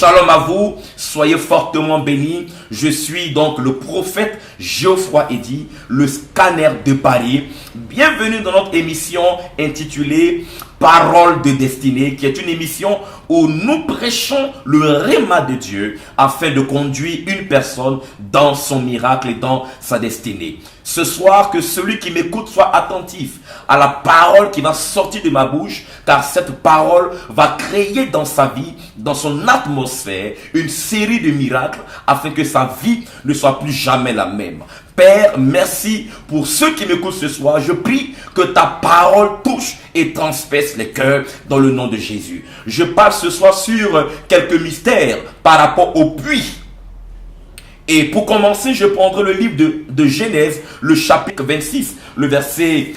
Shalom à vous, soyez fortement bénis. Je suis donc le prophète Geoffroy Eddy, le scanner de Paris. Bienvenue dans notre émission intitulée Parole de destinée, qui est une émission où nous prêchons le réma de Dieu afin de conduire une personne dans son miracle et dans sa destinée. Ce soir, que celui qui m'écoute soit attentif à la parole qui va sortir de ma bouche, car cette parole va créer dans sa vie, dans son atmosphère, une série de miracles afin que sa vie ne soit plus jamais la même. Père, merci pour ceux qui m'écoutent ce soir. Je prie que ta parole touche et transperce les cœurs dans le nom de Jésus. Je parle ce soir sur quelques mystères par rapport au puits. Et pour commencer, je prendrai le livre de Genèse, le chapitre 26, le verset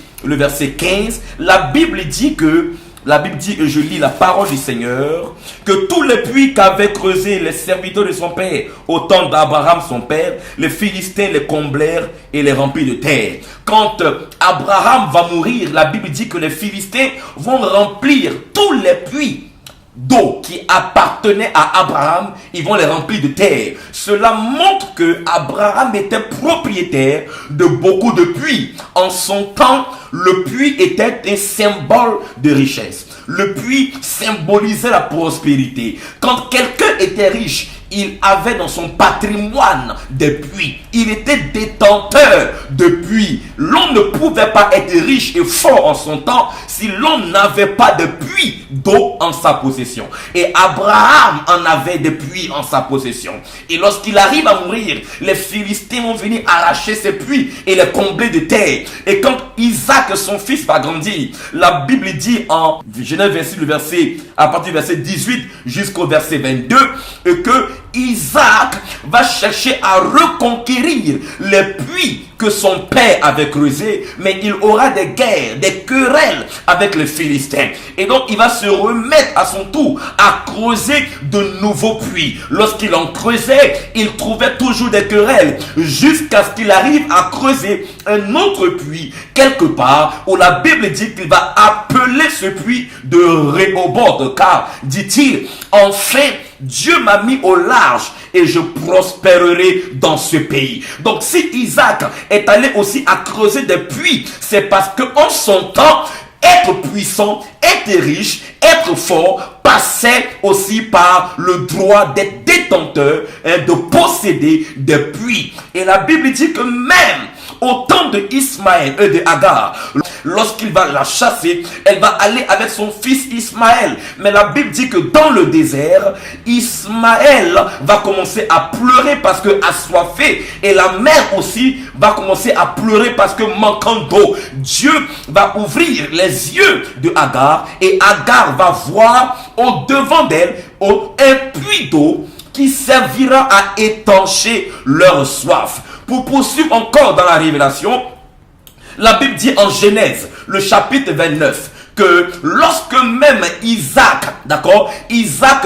15. La Bible dit, et je lis la parole du Seigneur, que tous les puits qu'avaient creusés les serviteurs de son père, au temps d'Abraham son père, les Philistins les comblèrent et les remplirent de terre. Quand Abraham va mourir, la Bible dit que les Philistins vont remplir tous les puits d'eau qui appartenaient à Abraham, ils vont les remplir de terre. Cela montre que Abraham était propriétaire de beaucoup de puits. En son temps, le puits était un symbole de richesse. Le puits symbolisait la prospérité. Quand quelqu'un était riche, il avait dans son patrimoine des puits. Il était détenteur de puits. L'on ne pouvait pas être riche et fort en son temps si l'on n'avait pas de puits d'eau en sa possession. Et Abraham en avait des puits en sa possession. Et lorsqu'il arrive à mourir, les Philistins vont venir arracher ses puits et les combler de terre. Et quand Isaac, son fils, va grandir, la Bible dit en Genèse 26, à partir du verset 18 jusqu'au verset 22, que Isaac va chercher à reconquérir les puits que son père avait creusés, mais il aura des guerres, des querelles avec les Philistins. Et donc il va se remettre à son tour à creuser de nouveaux puits. Lorsqu'il en creusait, il trouvait toujours des querelles, jusqu'à ce qu'il arrive à creuser un autre puits quelque part, où la Bible dit qu'il va appeler ce puits de Rehoboth, car, dit-il, enfin Dieu m'a mis au large et je prospérerai dans ce pays. Donc si Isaac est allé aussi à creuser des puits, c'est parce qu'en son temps, être puissant, être riche, être fort, passait aussi par le droit d'être détenteur, de posséder des puits. Et la Bible dit que même au temps de Ismaël et de Agar, lorsqu'il va la chasser, elle va aller avec son fils Ismaël. Mais la Bible dit que dans le désert, Ismaël va commencer à pleurer parce que assoiffé. Et la mère aussi va commencer à pleurer parce que manquant d'eau. Dieu va ouvrir les yeux de Agar et Agar va voir au devant d'elle un puits d'eau qui servira à étancher leur soif. Pour poursuivre encore dans la révélation, la Bible dit en Genèse, le chapitre 29, que lorsque même Isaac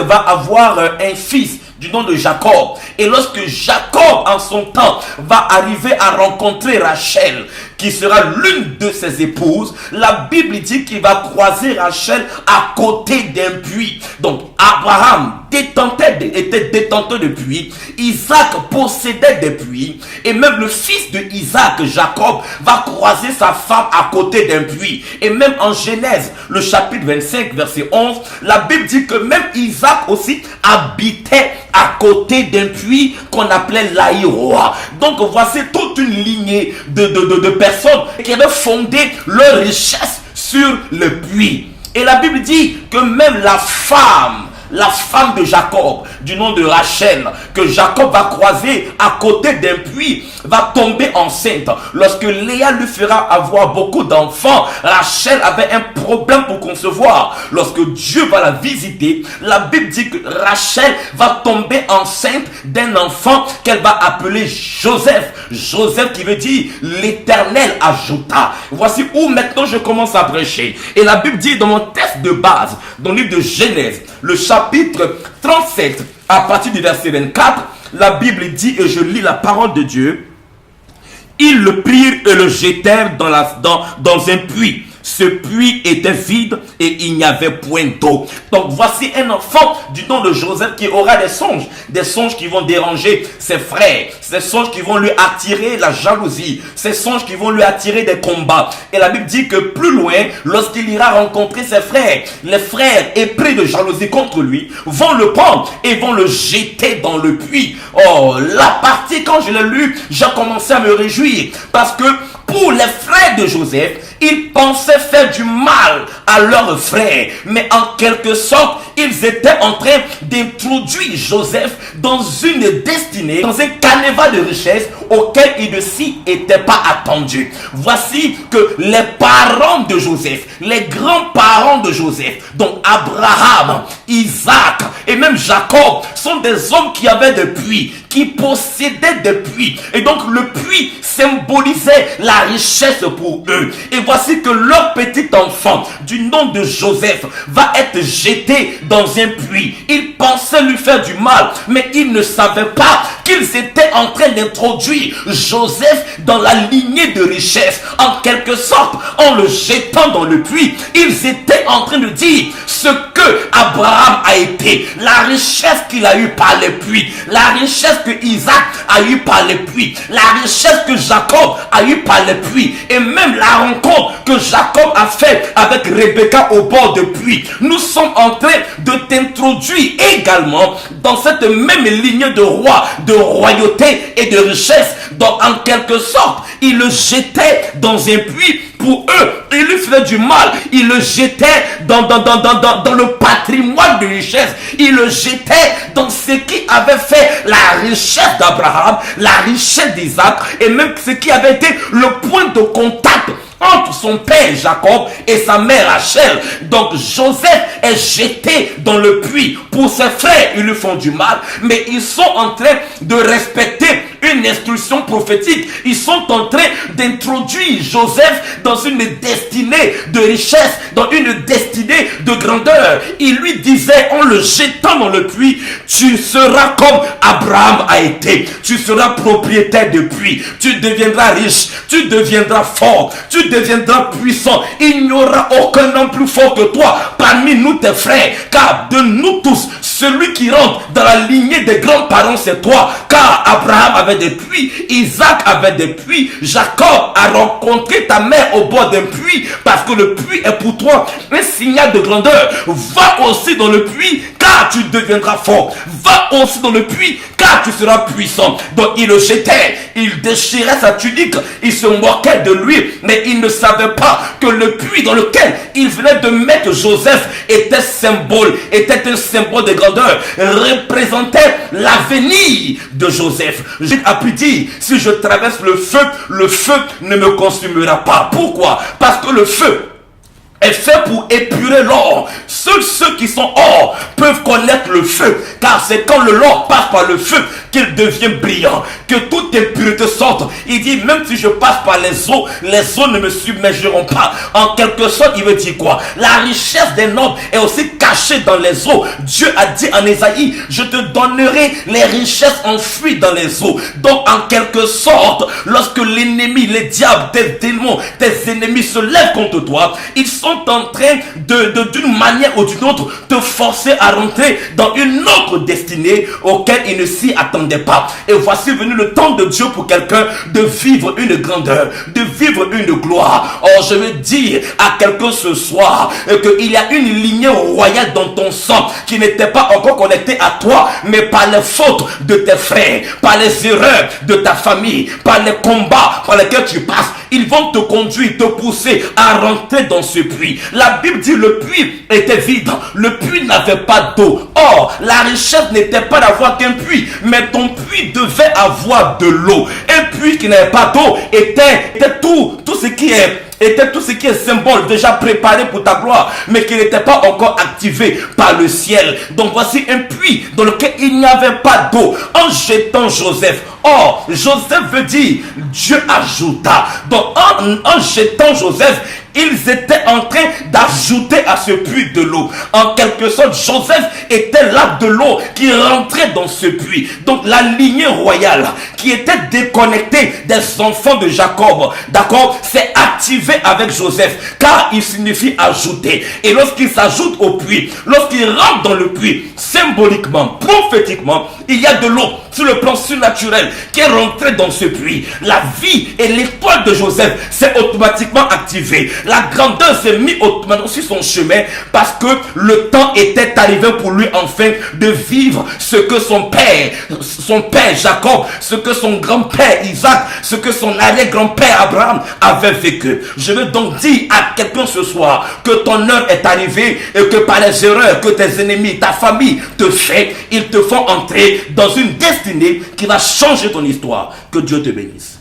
va avoir un fils du nom de Jacob, et lorsque Jacob en son temps va arriver à rencontrer Rachel, qui sera l'une de ses épouses, la Bible dit qu'il va croiser Rachel à côté d'un puits. Donc Abraham était détenteur de puits, Isaac possédait des puits, et même le fils de Isaac, Jacob, va croiser sa femme à côté d'un puits. Et même en Genèse, le chapitre 25, verset 11, la Bible dit que même Isaac aussi habitait à côté d'un puits qu'on appelait l'Aïroa. Donc voici toute une lignée de personnes qui avaient fondé leur richesse sur le puits. Et la Bible dit que même la femme de Jacob, du nom de Rachel, que Jacob va croiser à côté d'un puits, va tomber enceinte. Lorsque Léa lui fera avoir beaucoup d'enfants, Rachel avait un problème pour concevoir. Lorsque Dieu va la visiter, la Bible dit que Rachel va tomber enceinte d'un enfant qu'elle va appeler Joseph. Joseph qui veut dire l'Éternel ajouta. Voici où maintenant je commence à prêcher. Et la Bible dit dans mon texte de base, dans le livre de Genèse, le chapitre 37, à partir du verset 24, la Bible dit, et je lis la parole de Dieu, ils le prirent et le jetèrent dans un puits. ce puits était vide et il n'y avait point d'eau. Donc voici un enfant du nom de Joseph qui aura des songes qui vont déranger ses frères, des songes qui vont lui attirer la jalousie, ces songes qui vont lui attirer des combats. Et la Bible dit que plus loin, lorsqu'il ira rencontrer ses frères, les frères épris de jalousie contre lui vont le prendre et vont le jeter dans le puits. Oh, la partie quand je l'ai lu, j'ai commencé à me réjouir parce que pour les frères de Joseph, ils pensaient faire du mal à leurs frères, mais en quelque sorte, ils étaient en train d'introduire Joseph dans une destinée, dans un carnaval de richesse auquel il ne s'y était pas attendu. Voici que les parents de Joseph, les grands-parents de Joseph, donc Abraham, Isaac et même Jacob, sont des hommes qui avaient des puits, qui possédaient des puits. Et donc le puits symbolisait la richesse pour eux. Et voici que leur petit enfant du nom de Joseph va être jeté dans un puits. Ils pensaient lui faire du mal, mais ils ne savaient pas qu'ils étaient en train d'introduire Joseph dans la lignée de richesse. En quelque sorte, en le jetant dans le puits, ils étaient en train de dire ce que Abraham a été, la richesse qu'il a eue par les puits, la richesse que Isaac a eue par les puits, la richesse que Jacob a eue par les puits, et même la rencontre que Jacob a faite avec Rebecca au bord de puits. Nous sommes en train de t'introduire également dans cette même lignée de roi, de royauté et de richesse. Donc en quelque sorte, il le jetait dans un puits. Pour eux, il lui faisait du mal. Il le jetait dans le patrimoine de richesse. Il le jetait dans ce qui avait fait la richesse d'Abraham, la richesse d'Isaac, et même ce qui avait été le point de contact entre son père Jacob et sa mère Rachel. Donc Joseph est jeté dans le puits. Pour ses frères, ils lui font du mal, mais ils sont en train de respecter une instruction prophétique. Ils sont en train d'introduire Joseph dans une destinée de richesse, dans une destinée de grandeur. Il lui disait en le jetant dans le puits, tu seras comme Abraham a été. Tu seras propriétaire de puits. Tu deviendras riche. Tu deviendras fort. Tu deviendras puissant. Il n'y aura aucun homme plus fort que toi parmi nous tes frères. Car de nous tous, celui qui rentre dans la lignée des grands-parents, c'est toi. Car Abraham avait des puits, Isaac avait des puits, Jacob a rencontré ta mère au bord d'un puits, parce que le puits est pour toi un signal de grandeur. Va aussi dans le puits, car tu deviendras fort. Va aussi dans le puits, car tu seras puissant. Donc il le jetait, il déchirait sa tunique, il se moquait de lui, mais il ne savait pas que le puits dans lequel il venait de mettre Joseph était était un symbole de grandeur, représentait l'avenir de Joseph. J'ai pu dire, si je traverse le feu ne me consumera pas. Pourquoi? Parce que le feu est fait pour épurer l'or. Seuls ceux qui sont or peuvent connaître le feu, car c'est quand le l'or passe par le feu qu'il devient brillant, que toute impureté sorte. Il dit, même si je passe par les eaux ne me submergeront pas. En quelque sorte, il veut dire quoi? La richesse des nobles est aussi cachée dans les eaux. Dieu a dit en Ésaïe, je te donnerai les richesses enfouies dans les eaux. Donc en quelque sorte, lorsque l'ennemi, les diables, tes démons, tes ennemis se lèvent contre toi, ils sont en train d'une manière ou d'une autre te forcer à rentrer dans une autre destinée auquel ils ne s'y attendaient pas. Et voici venu le temps de Dieu pour quelqu'un de vivre une grandeur, de vivre une gloire. Or je veux dire à quelqu'un ce soir qu'il y a une lignée royale dans ton sang qui n'était pas encore connectée à toi, mais par les fautes de tes frères, par les erreurs de ta famille, par les combats par lesquels tu passes, ils vont te conduire, te pousser à rentrer dans ce puits. La Bible dit le puits était vide, le puits n'avait pas d'eau. Or, la richesse n'était pas d'avoir qu'un puits, mais ton puits devait avoir de l'eau. Un puits qui n'avait pas d'eau était tout ce qui est symbole déjà préparé pour ta gloire, mais qui n'était pas encore activé par le ciel. Donc voici un puits dans lequel il n'y avait pas d'eau. En jetant Joseph, Joseph veut dire Dieu ajouta. Donc en jetant Joseph, ils étaient en train d'ajouter à ce puits de l'eau. En quelque sorte, Joseph était là de l'eau qui rentrait dans ce puits. Donc la lignée royale qui était déconnectée des enfants de Jacob, d'accord, s'est activée avec Joseph, car il signifie ajouter. Et lorsqu'il s'ajoute au puits, lorsqu'il rentre dans le puits, symboliquement, prophétiquement, il y a de l'eau sur le plan surnaturel qui est rentrée dans ce puits. La vie et l'étoile de Joseph s'est automatiquement activée. La grandeur s'est mise automatiquement sur son chemin parce que le temps était arrivé pour lui enfin de vivre ce que son père Jacob, ce que son grand-père Isaac, ce que son arrière-grand-père Abraham avait vécu. Je veux donc dire à quelqu'un ce soir que ton heure est arrivée et que par les erreurs que tes ennemis, ta famille te fait, ils te font entrer dans une destinée qui va changer ton histoire. Que Dieu te bénisse.